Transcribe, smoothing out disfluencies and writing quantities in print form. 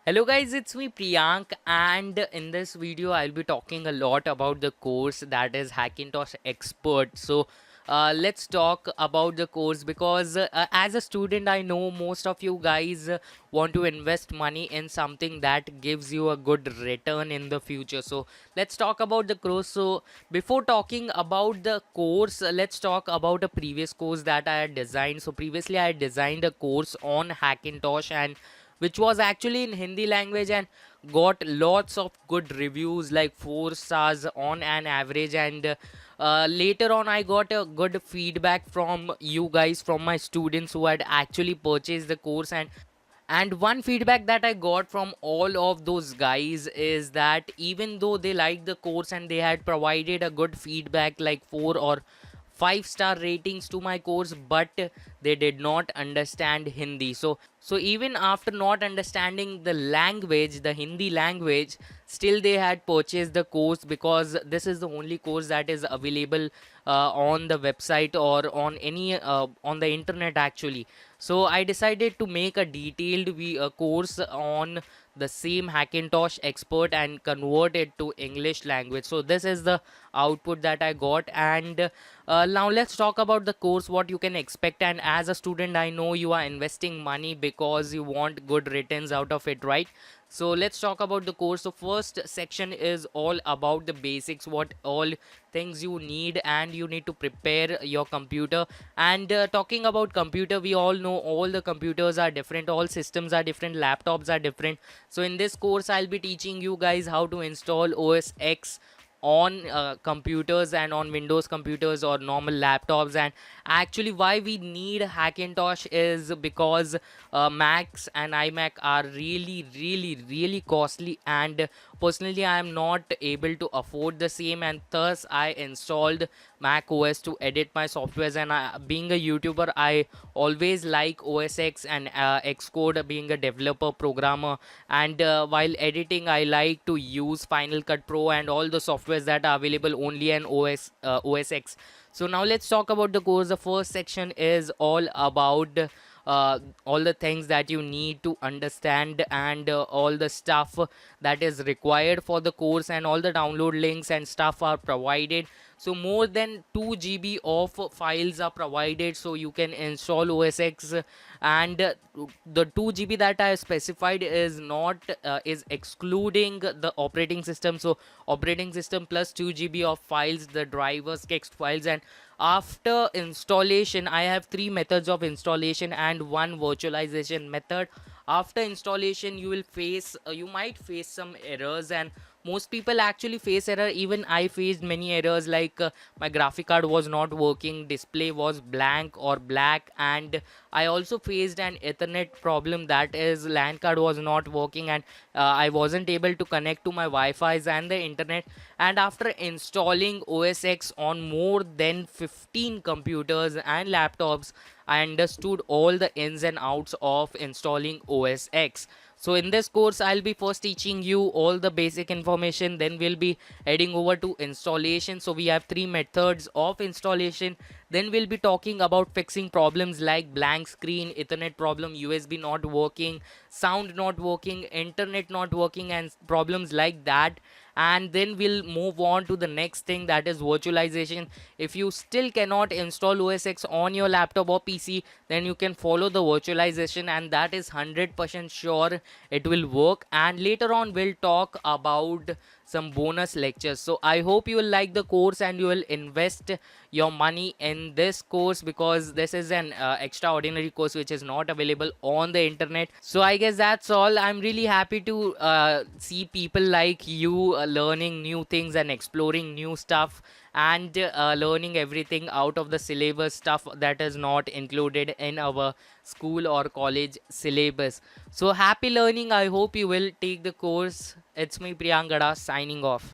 Hello guys, it's me Priyank, and in this video I'll be talking a lot about the course that is Hackintosh Expert. Let's talk about the course because as a student I know most of you guys want to invest money in something that gives you a good return in the future. So let's talk about the course. So before talking about the course, let's talk about a previous course that I had designed. So previously I had designed a course on Hackintosh, and which was actually in Hindi language and got lots of good reviews, like 4 stars on an average. And later on I got a good feedback from you guys, from my students who had actually purchased the course. And one feedback that I got from all of those guys is that even though they liked the course and they had provided a good feedback like 4 or 5-star ratings to my course, but they did not understand Hindi. So even after not understanding the language, the Hindi language, still they had purchased the course because this is the only course that is available on the website or on any on the internet actually. So I decided to make a detailed course on the same Hackintosh Expert and convert it to English language. So this is the output that I got. And now let's talk about the course, what you can expect. And as a student I know you are investing money because you want good returns out of it, right? So let's talk about the course. The first section is all about the basics, what all things you need, and you need to prepare your computer. And talking about computer, we all know all the computers are different, all systems are different, laptops are different. So in this course I'll be teaching you guys how to install OS X on computers and on Windows computers or normal laptops. And actually why we need Hackintosh is because Macs and iMac are really costly, and personally I am not able to afford the same, and thus I installed Mac OS to edit my softwares. And being a YouTuber, I always like OS X and Xcode, being a developer programmer. And while editing I like to use Final Cut Pro and all the softwares that are available only on OS X. So now let's talk about the course. The first section is all about all the things that you need to understand, and all the stuff that is required for the course, and all the download links and stuff are provided. So more than 2 GB of files are provided, so you can install OS X. And the 2 GB that I specified is not is excluding the operating system. So operating system plus 2 GB of files, the drivers, text files. And after installation I have three methods of installation and one virtualization method. After installation you might face some errors, and most people actually face error. Even I faced many errors, like my graphic card was not working, display was blank or black. And I also faced an Ethernet problem, that is LAN card was not working, and I wasn't able to connect to my Wi-Fi's and the internet. And after installing OS X on more than 15 computers and laptops, I understood all the ins and outs of installing OS X. So in this course I'll be first teaching you all the basic information, then we'll be heading over to installation. So we have three methods of installation. Then we'll be talking about fixing problems like blank screen, Ethernet problem, USB not working, sound not working, internet not working, and problems like that. And then we'll move on to the next thing, that is virtualization. If you still cannot install OS X on your laptop or PC, then you can follow the virtualization, and that is 100% sure it will work. And later on we'll talk about some bonus lectures. So I hope you will like the course and you will invest your money in this course, because this is an extraordinary course which is not available on the internet. So I guess that's all. I'm really happy to see people like you learning new things and exploring new stuff, and learning everything out of the syllabus, stuff that is not included in our school or college syllabus. So happy learning. I hope you will take the course. It's me Priyangada signing off.